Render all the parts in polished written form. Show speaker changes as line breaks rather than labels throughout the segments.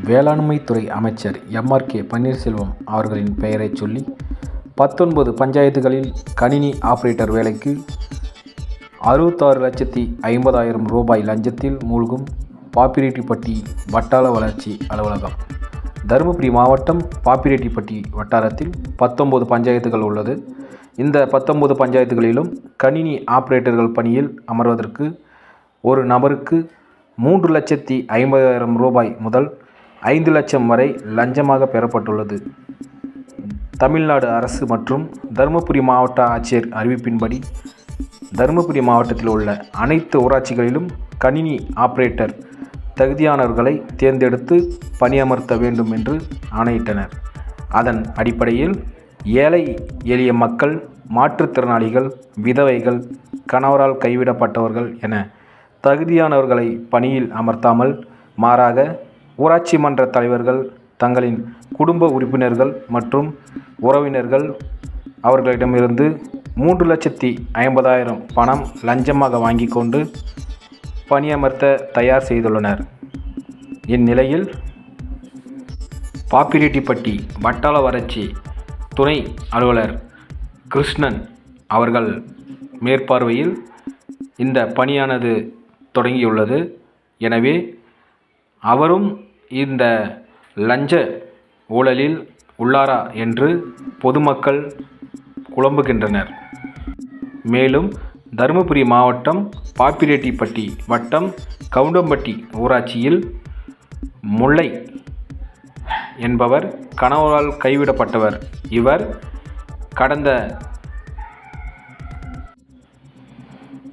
வேளாண்மைத்துறை அமைச்சர் எம்.ஆர்.கே. பன்னீர்செல்வம் அவர்களின் பெயரை சொல்லி 19 பஞ்சாயத்துகளில் கணினி ஆபரேட்டர் வேலைக்கு 66,50,000 ரூபாய் லஞ்சத்தில் மூழ்கும் பாப்பிரெட்டிப்பட்டி வட்டார வளர்ச்சி அலுவலகம். தருமபுரி மாவட்டம் பாப்பிரெட்டிப்பட்டி வட்டாரத்தில் 19 பஞ்சாயத்துகள் உள்ளது. இந்த 19 பஞ்சாயத்துகளிலும் கணினி ஆபரேட்டர்கள் பணியில் அமர்வதற்கு ஒரு நபருக்கு 3,50,000 ரூபாய் முதல் 5 லட்சம் வரை லஞ்சமாக பெறப்பட்டுள்ளது. தமிழ்நாடு அரசு மற்றும் தருமபுரி மாவட்ட ஆட்சியர் அறிவிப்பின்படி தருமபுரி மாவட்டத்தில் உள்ள அனைத்து ஊராட்சிகளிலும் கணினி ஆபரேட்டர் தகுதியானவர்களை தேர்ந்தெடுத்து பணியமர்த்த வேண்டும் என்று ஆணையிட்டனர். அதன் அடிப்படையில் ஏழை எளிய மக்கள், மாற்றுத்திறனாளிகள், விதவைகள், கணவரால் கைவிடப்பட்டவர்கள் என தகுதியானவர்களை பணியில் அமர்த்தாமல் மாறாக ஊராட்சி மன்ற தலைவர்கள் தங்களின் குடும்ப உறுப்பினர்கள் மற்றும் உறவினர்கள் அவர்களிடமிருந்து 3,50,000 பணம் லஞ்சமாக வாங்கி கொண்டு பணியமர்த்த தயார் செய்துள்ளனர். இந்நிலையில் பாப்பிரெட்டிப்பட்டி வட்டார வளர்ச்சி துணை அலுவலர் கிருஷ்ணன் அவர்கள் மேற்பார்வையில் இந்த பணியானது தொடங்கியுள்ளது. எனவே அவரும் இந்த லஞ்ச ஊழலில் உள்ளாரா என்று பொதுமக்கள் குழம்புகின்றனர். மேலும் தருமபுரி மாவட்டம் பாப்பிரெட்டிப்பட்டி வட்டம் கவுண்டம்பட்டி ஊராட்சியில் முல்லை என்பவர் கணவரால் கைவிடப்பட்டவர். இவர் கடந்த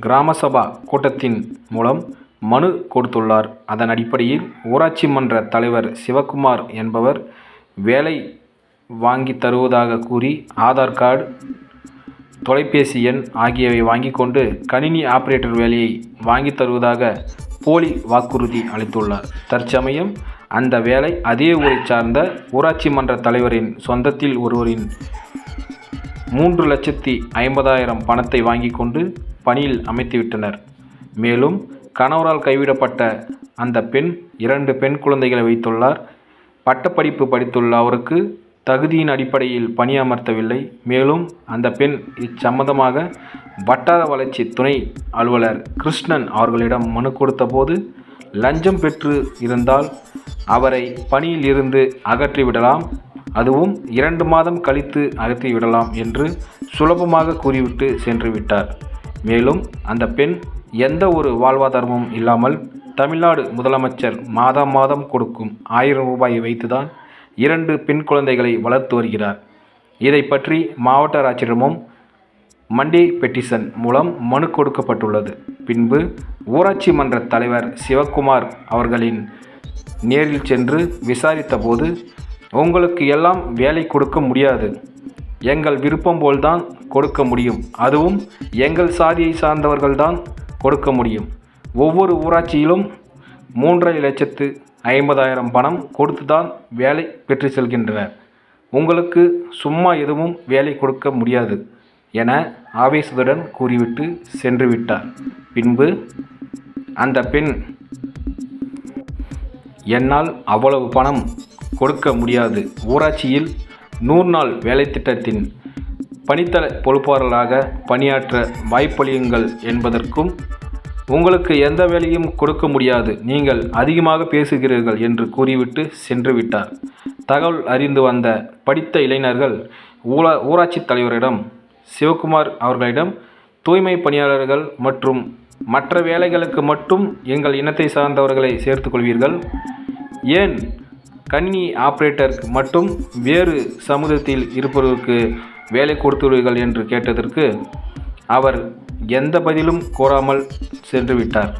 கிராம சபா கூட்டத்தின் மூலம் மனு கொடுத்துள்ளார். அதன் அடிப்படையில் ஊராட்சி மன்ற தலைவர் சிவக்குமார் என்பவர் வேலை வாங்கி தருவதாக கூறி ஆதார் கார்டு, தொலைபேசி எண் ஆகியவை வாங்கி கொண்டு கணினி ஆபரேட்டர் வேலையை வாங்கி தருவதாக போலி வாக்குறுதி அளித்துள்ளார். தற்சமயம் அந்த வேலை அதே ஊரை சார்ந்த ஊராட்சி மன்ற தலைவரின் சொந்தத்தில் ஒருவரின் 3,50,000 பணத்தை வாங்கி கொண்டு பணியில் அமைத்துவிட்டனர். மேலும் கணவரால் கைவிடப்பட்ட அந்த பெண் 2 பெண் குழந்தைகளை வைத்துள்ளார். பட்டப்படிப்பு படித்துள்ள அவருக்கு தகுதியின் அடிப்படையில் பணியமர்த்தவில்லை. மேலும் அந்த பெண் இச்சம்பந்தமாக வட்டார வளர்ச்சி துணை அலுவலர் கிருஷ்ணன் அவர்களிடம் மனு கொடுத்த போது லஞ்சம் பெற்று இருந்தால் அவரை பணியில் இருந்து அகற்றிவிடலாம், அதுவும் 2 மாதம் கழித்து அகற்றிவிடலாம் என்று சுலபமாக கூறிவிட்டு சென்று விட்டார். மேலும் அந்த பெண் எந்த ஒரு வாழ்வாதாரமும் இல்லாமல் தமிழ்நாடு முதலமைச்சர் மாதம் கொடுக்கும் 1000 ரூபாயை வைத்துதான் 2 பெண் குழந்தைகளை வளர்த்து வருகிறார். இதை பற்றி மாவட்ட ஆட்சியரிடமும் மண்டே பெட்டிஷன் மூலம் மனு கொடுக்கப்பட்டுள்ளது. பின்பு ஊராட்சி மன்ற தலைவர் சிவக்குமார் அவர்களின் நேரில் சென்று விசாரித்த போது, உங்களுக்கு எல்லாம் வேலை கொடுக்க முடியாது, எங்கள் விருப்பம் போல்தான் கொடுக்க முடியும், அதுவும் எங்கள் சாதியை சார்ந்தவர்கள்தான் கொடுக்க முடியும். ஒவ்வொரு ஊராட்சியிலும் 3,50,000 பணம் கொடுத்துதான் வேலை பெற்று செல்கின்றனர். உங்களுக்கு சும்மா எதுவும் வேலை கொடுக்க முடியாது என ஆவேசத்துடன் கூறிவிட்டு சென்று விட்டார். பின்பு அந்த பெண், என்னால் அவ்வளவு பணம் கொடுக்க முடியாது, ஊராட்சியில் 100 நாள் வேலை திட்டத்தின் பணித்தள பொறுப்பாளராக பணியாற்ற வாய்ப்பளியுங்கள் என்பதற்கும், உங்களுக்கு எந்த வேலையும் கொடுக்க முடியாது, நீங்கள் அதிகமாக பேசுகிறீர்கள் என்று கூறிவிட்டு சென்று விட்டார். தகவல் அறிந்து வந்த படித்த இளைஞர்கள் ஊராட்சி தலைவரிடம், சிவக்குமார் அவர்களிடம், தூய்மை பணியாளர்கள் மற்றும் மற்ற வேலைகளுக்கு மட்டும் எங்கள் இனத்தை சார்ந்தவர்களை சேர்த்துக்கொள்வீர்கள், ஏன் கணினி ஆபரேட்டருக்கு மட்டும் வேறு சமூகத்தில் இருப்பவர்களுக்கு வேலை கொடுத்துள்ளீர்கள் என்று கேட்டதற்கு அவர் எந்த பதிலும் கூறாமல் சென்று விட்டார்.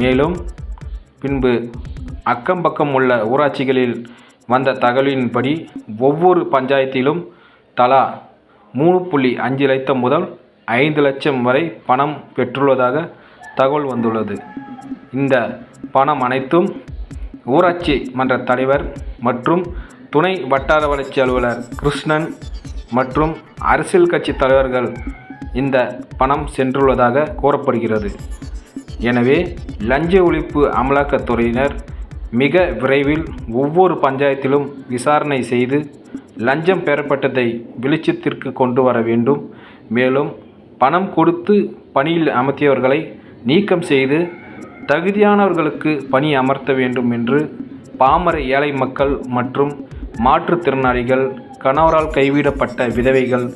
மேலும் பின்பு அக்கம் பக்கம் உள்ள ஊராட்சிகளில் வந்த தகவலின்படி ஒவ்வொரு பஞ்சாயத்திலும் தலா 3.5 லட்சம் முதல் 5 லட்சம் வரை பணம் பெற்றுள்ளதாக தகவல் வந்துள்ளது. இந்த பணம் அனைத்தும் ஊராட்சி மன்ற தலைவர் மற்றும் துணை வட்டார வளர்ச்சி அலுவலர் கிருஷ்ணன் மற்றும் அரசியல் கட்சி தலைவர்கள் இந்த பணம் சென்றுள்ளதாக கூறப்படுகிறது. எனவே லஞ்ச ஒழிப்பு அமலாக்கத்துறையினர் மிக விரைவில் ஒவ்வொரு பஞ்சாயத்திலும் விசாரணை செய்து லஞ்சம் பெறப்பட்டதை வெளிச்சத்திற்கு கொண்டு வர வேண்டும். மேலும் பணம் கொடுத்து பணியில் அமர்த்தியவர்களை நீக்கம் செய்து தகுதியானவர்களுக்கு பணி அமர்த்த வேண்டும் என்று பாமர ஏழை மக்கள் மற்றும் மாற்றுத்திறனாளிகள், கணவரால் கைவிடப்பட்ட விதவைகள்,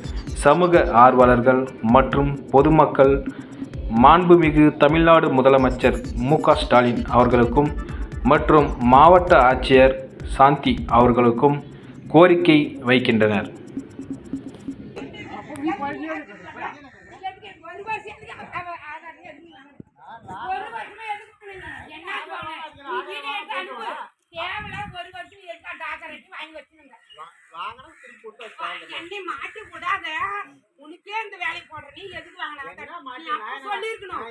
சமூக ஆர்வலர்கள் மற்றும் பொதுமக்கள் மாண்புமிகு தமிழ்நாடு முதலமைச்சர் மு.க. ஸ்டாலின் அவர்களுக்கும் மற்றும் மாவட்ட ஆட்சியர் சாந்தி அவர்களுக்கும் கோரிக்கை வைக்கின்றனர்.
மாட்டி கூடாத உனக்கே இந்த வேலைக்கு போடுற நீ எதுக்கு சொல்லிருக்கணும்.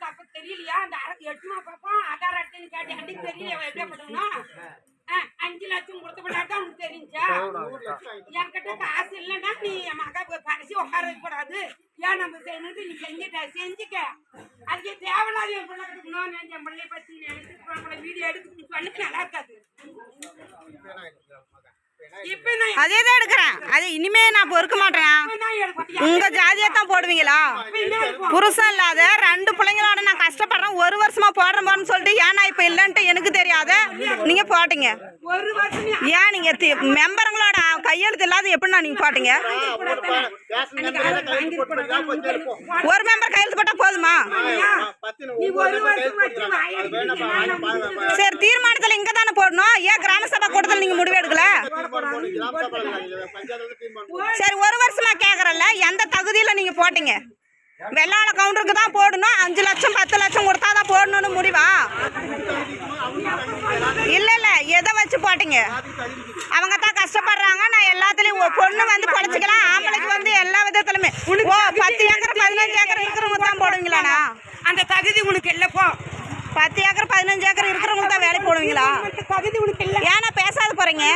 தப்பு தெரியலையா? அந்த 8 பக்கம் ஆதார் அட்டைன்னு கேட்டு அன்னைக்கு தெரியல எப்படியாப்பட்டவனா 5 லட்சம் கொடுத்தப்படாதான் உனக்கு தெரிஞ்சா? என்கிட்ட காசு இல்லைன்னா நீ என் மகா பரிசு உட்கார வைக்கூடாது. ஏன் நம்ம செய்யணும் நீ செஞ்சுக்க. அதுக்கே தேவையில்லாத என் பிள்ளை கட்டுக்கணும். என் பிள்ளைய பத்தி நினைச்சு வீடியோ எடுக்கணும்னு சொல்லிட்டு நல்லா இருக்காது.
அதேதான் எடுக்கிறேன். அது இனிமே நான் பொறுக்க மாட்டேன். உங்க ஜாதியா தான் போடுவீங்களா? புருஷன் இல்லாத 2 பிள்ளைங்களோட நான் கஷ்டப்படுறேன். 1 வருஷமா போடுறேன்னு சொல்லிட்டு ஏன் நான் இப்ப இல்லைன்ட்டு எனக்கு தெரியாத நீங்க போட்டீங்க. ஏன் நீங்க மெம்பருங்களோட கையெழுத்து இல்லாத எப்படின்னா நீங்க போட்டீங்க? ஒரு மெம்பர் கையெழுத்து போட்டா போதுமா? சரி, தீர்மானத்துல இங்க தானே போடணும். ஏன் கிராம சபை கூட்டத்தில் நீங்க முடிவு எடுக்கல? சரி, 1 வருஷமா கேக்குறல்ல, எந்த தகுதியில நீங்க போட்டீங்க? வெள்ளாள கவுண்டருக்கு தான் போடணும். 5 லட்சம் 10 லட்சம் கொடுத்தாதான் போடணும்னு முடிவா? இல்ல இல்ல, எதை வச்சு போட்டீங்க? அவங்க தான் கஷ்டப்படுறாங்க. நான் எல்லாத்துலயும் பொண்ணு வந்து பொழைச்சிக்கலாம், ஆம்பளைக்கு வந்து எல்லா விதத்திலுமே 10 ஏக்கர் 15 ஏக்கர் இருக்கிறவங்க தான் போடுவீங்களாண்ணா?
அந்த தகுதி உனக்கு இல்லப்போ.
10 ஏக்கர் 15 ஏக்கர் இருக்கிறவங்க தான் வேலை போடுவீங்களா?
தகுதி உனக்கு இல்ல.
ஏன்னா பேசாத போறீங்க?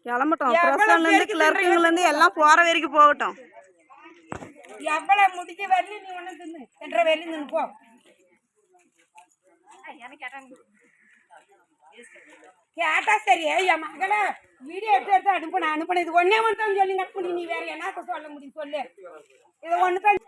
கிளம்பட்டும். பிரசன்ல இருந்து கிளர்க்குங்கல இருந்து எல்லாம் போற வரைக்கும் போகட்டும்.
எவ்வளவு முடிஞ்ச வரலையும் நீ ஒண்ணு தின்னு என்ற வெளியே நின்று போ. கேட்டா சரி, என் மகளை வீடியோ எடுத்து அனுப்பின இது ஒன்னே மட்டும் சொல்லி கட் நீ வேற என்ன சொல்ல முடியும் சொல்லு. இது ஒண்ணுதான்.